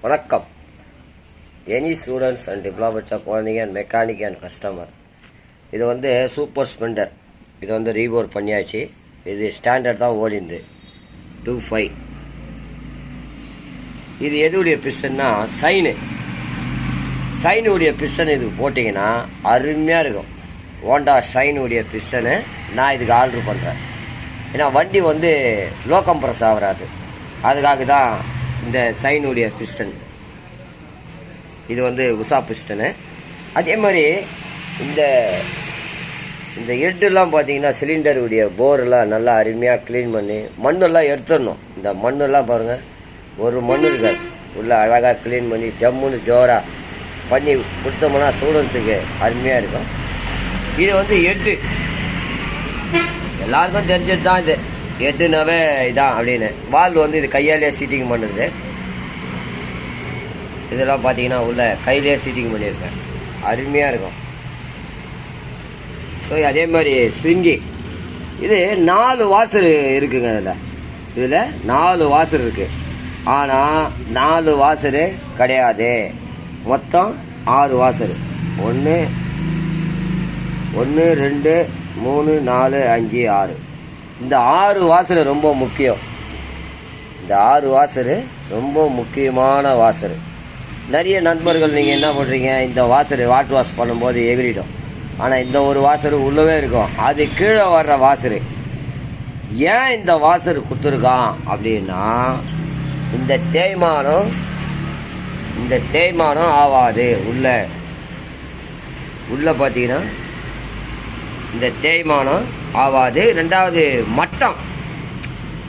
வணக்கம். Any students and diplomat குழந்தைங்க and mechanic and customer. இது வந்து சூப்பர் ஸ்பெண்டர். இது வந்து ரீபோர் பண்ணியாச்சு. இது ஸ்டாண்டர்ட் தான் ஓடிந்து 25. இது எதுடைய பிஸ்டன்னா சைனுடைய பிஸ்டன் இதுக்கு போட்டிங்கன்னா அருமையாக இருக்கும். ஹோண்டா ஷைனுடைய பிஸ்டனு நான் இதுக்கு ஆர்டர் பண்ணுறேன். ஏன்னா வண்டி வந்து லோ கம்ப்ரஸ் ஆகாது. அதுக்காக தான் இந்த சைனுடைய பிஸ்டன். இது வந்து உஷா பிஸ்டனு. அதே மாதிரி இந்த ஹெட்டெல்லாம் பார்த்தீங்கன்னா சிலிண்டருடைய போரெல்லாம் நல்லா அருமையாக க்ளீன் பண்ணி மண்ணெல்லாம் எடுத்துடணும். இந்த மண்ணெல்லாம் பாருங்கள், ஒரு மண் இருக்காது, உள்ள அழகாக க்ளீன் பண்ணி ஜம்முன்னு ஜோராக பண்ணி கொடுத்தோம்னா ஸ்டூடெண்ட்ஸுக்கு அருமையாக இருக்கும். இது வந்து ஹெட்டு எல்லாருக்கும் தெரிஞ்சது தான். இது ஹெட்டுனாவே இதான் அப்படின்னு. வால் வந்து இது கையாலே சீட்டிங் பண்ணுறது. இதெல்லாம் பார்த்தீங்கன்னா உள்ள கையிலே சீட்டிங் பண்ணியிருக்கேன், அருமையாக இருக்கும். ஸோ அதே மாதிரி ஸ்விங்கி இது 4 வாசர் இருக்குங்க. இதில் 4 வாசர் இருக்கு. ஆனால் 4 வாசரு கிடையாது, மொத்தம் 6 வாசரு. 1 2 3 4 5 6. இந்த 6 வாசரு ரொம்ப முக்கியம். இந்த 6 வாசரு ரொம்ப முக்கியமான வாசரு. நிறைய நண்பர்கள் நீங்கள் என்ன பண்ணுறீங்க, இந்த வாசரு வாட்டர் வாஷ் பண்ணும்போது எகிரிடும். ஆனால் இந்த ஒரு வாசரு உள்ளவே இருக்கும், அது கீழே வர்ற வாசரு. ஏன் இந்த வாசரு கொடுத்துருக்கான் அப்படின்னா, இந்த தேய்மானம் ஆகாது. உள்ள பார்த்தீங்கன்னா இந்த தேய்மானம் ஆகாது. ரெண்டாவது மட்டம்,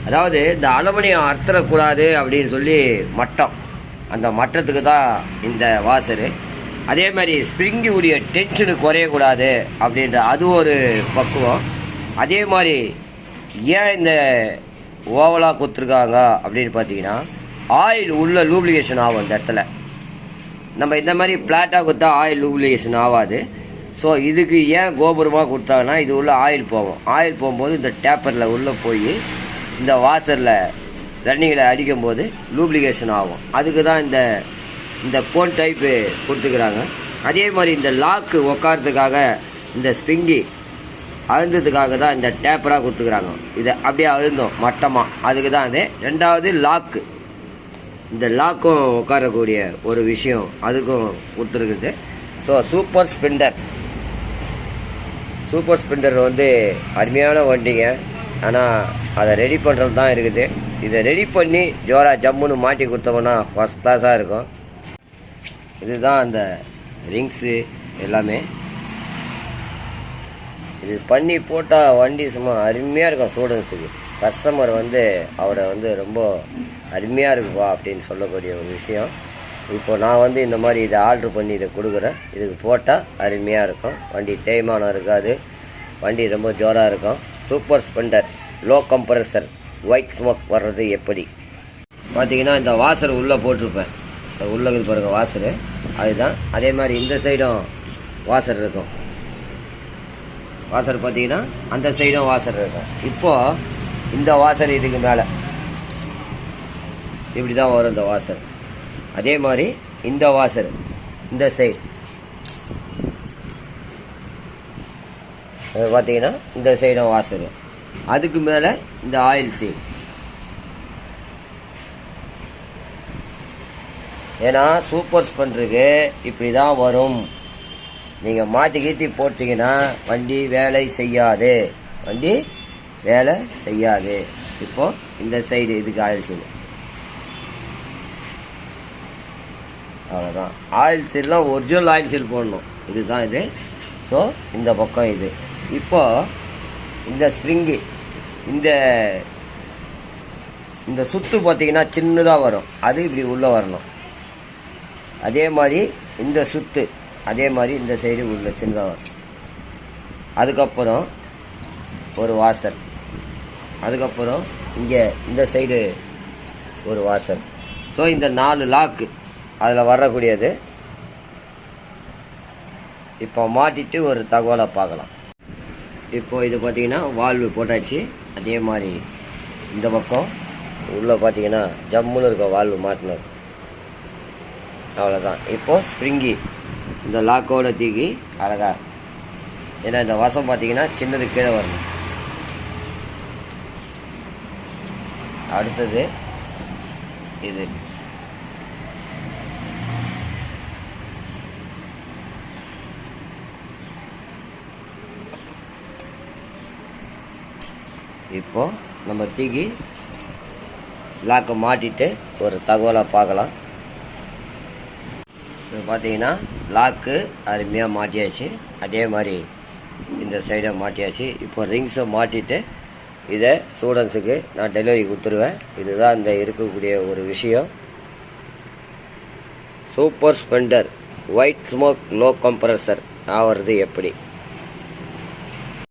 அதாவது இந்த அலுமினியம் அறுத்தரக்கூடாது அப்படின்னு சொல்லி மட்டம், அந்த மட்டத்துக்கு தான் இந்த வாசரு. அதே மாதிரி ஸ்ப்ரிங்கி உடைய டென்ஷனு குறையக்கூடாது அப்படின்ற அது ஒரு பக்குவம். அதே மாதிரி ஏன் இந்த ஓவலாக கொடுத்துருக்காங்க அப்படின்னு பார்த்தீங்கன்னா, ஆயில் உள்ள லூப்ளிகேஷன் ஆகும். இந்த இடத்துல நம்ம இந்த மாதிரி பிளாட்டாக கொடுத்தா ஆயில் லூப்ளிகேஷன் ஆகாது. ஸோ இதுக்கு ஏன் கோபுரமாக கொடுத்தாங்கன்னா, இது உள்ள ஆயில் போகும். ஆயில் போகும்போது இந்த டேப்பரில் உள்ளே போய் இந்த வாசரில் ரன்னிங்கில் அடிக்கும்போது லூப்ளிகேஷன் ஆகும். அதுக்கு தான் இந்த கோன் டைப்பு கொடுத்துக்கிறாங்க. அதே மாதிரி இந்த லாக்கு உக்காரத்துக்காக இந்த ஸ்ப்ரிங்கி அழுந்ததுக்காக தான் இந்த டேப்பராக கொடுத்துக்கிறாங்க. இதை அப்படியே அழுந்தோம் மட்டமாக, அதுக்கு தான் அது. ரெண்டாவது லாக்கு, இந்த லாக்கும் உட்காரக்கூடிய ஒரு விஷயம் அதுக்கும் கொடுத்துருக்குது. ஸோ சூப்பர் ஸ்பெண்டர் வந்து அருமையான வண்டிங்க. ஆனால் அதை ரெடி பண்ணுறது தான் இருக்குது. இதை ரெடி பண்ணி ஜோரா ஜம்முன்னு மாட்டி கொடுத்தோம்னா ஃபஸ்ட் கிளாஸாக இருக்கும். இதுதான் அந்த ரிங்ஸு எல்லாமே. இது பண்ணி போட்டால் வண்டி சும்மா அருமையாக இருக்கும். ஸ்டூடெண்ட்ஸுக்கு கஸ்டமர் வந்து அவரை வந்து ரொம்ப அருமையாக இருக்குப்பா அப்படின்னு சொல்லக்கூடிய ஒரு விஷயம். இப்போ நான் வந்து இந்த மாதிரி இதை ஆர்டர் பண்ணி இதை கொடுக்குறேன். இதுக்கு போட்டால் அருமையாக இருக்கும். வண்டி தேய்மானம் இருக்காது, வண்டி ரொம்ப ஜோராக இருக்கும். Super Splendor low compressor white smoke வர்றது எப்படி பார்த்தீங்கன்னா, இந்த வாசர் உள்ளே போட்டிருப்பேன். உள்ளே இது பாருங்கள் வாசரு, அதுதான். அதே மாதிரி இந்த சைடும் வாசர் இருக்கும். வாசர் பார்த்தீங்கன்னா அந்த சைடும் வாசர் இருக்கும். இப்போது இந்த வாசர் இதுக்கு மேலே இப்படி தான் வரும் இந்த வாசர். அதே மாதிரி இந்த வாசர் இந்த சைடு பார்த்தீங்கன்னா இந்த சைடும் வாசர். அதுக்கு மேலே இந்த ஆயில் சீல். ஏன்னா சூப்பர் ஸ்பெண்டருக்கு இப்படி தான் வரும். நீங்கள் மாற்றி கீத்தி போட்டிங்கன்னா வண்டி வேலை செய்யாது. இப்போ இந்த சைடு இதுக்கு ஆயில் சீல், அவ்வளோதான். ஆயில் சீல்லாம் ஒரிஜினல் ஆயில் சீல் போடணும். இதுதான் இது. ஸோ இந்த பக்கம் இது. இப்போ இந்த ஸ்ப்ரிங்கு இந்த சுத்து பார்த்தீங்கன்னா சின்னதாக வரும், அது இப்படி உள்ளே வரணும். அதே மாதிரி இந்த சுத்து, அதே மாதிரி இந்த சைடு உள்ள சின்னதாக வரும். அதுக்கப்புறம் ஒரு வாசல், அதுக்கப்புறம் இங்கே இந்த சைடு ஒரு வாசல். ஸோ இந்த 4 லாக்கு அதில் வரக்கூடியது. இப்போ மாட்டிட்டு ஒரு தகவலை பார்க்கலாம். இப்போ இது பார்த்தீங்கன்னா வால்வு போட்டாச்சு. அதே மாதிரி இந்த பக்கம் உள்ளே பார்த்தீங்கன்னா ஜம்முன்னு இருக்க வால்வு மாட்டினது. அவ்வளோதான். இப்போது ஸ்ப்ரிங்கி இந்த லாக்கோட தூக்கி அழகா, ஏன்னா இந்த வாசம் பார்த்தீங்கன்னா சின்னது கீழே வரணும். அடுத்தது இது இப்போ நம்ம தூக்கி லாக்கை மாட்டிட்டு ஒரு தகவலை பார்க்கலாம். இப்போ பார்த்தீங்கன்னா லாக்கு அருமையாக மாட்டியாச்சு. அதே மாதிரி இந்த சைடை மாட்டியாச்சு. இப்போ ரிங்ஸை மாட்டிட்டு இதை ஸ்டூடெண்ட்ஸுக்கு நான் டெலிவரி கொடுத்துருவேன். இதுதான் இந்த இருக்கக்கூடிய ஒரு விஷயம். Super Splendor white smoke low compressor ஆகிறது எப்படி?